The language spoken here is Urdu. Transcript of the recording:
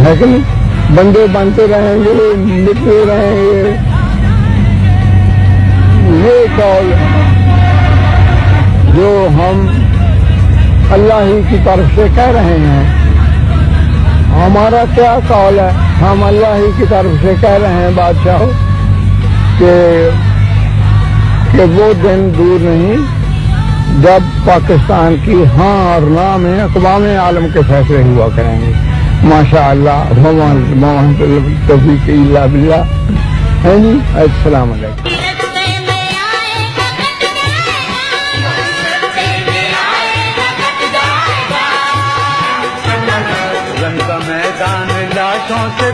ہے کہ نہیں؟ بندے بنتے رہیں گے، مٹتے رہیں گے. یہ قول جو ہم اللہ ہی کی طرف سے کہہ رہے ہیں، ہمارا کیا قول ہے؟ ہم اللہ ہی کی طرف سے کہہ رہے ہیں بادشاہ کہ وہ دن دور نہیں جب پاکستان کی ہاں اور نہ میں اقوام عالم کے فیصلے ہوا کریں گے. ماشاء اللہ. توفیق الا باللہ. ہے جی. السلام علیکم. رنگ کا میدان لاشوں سے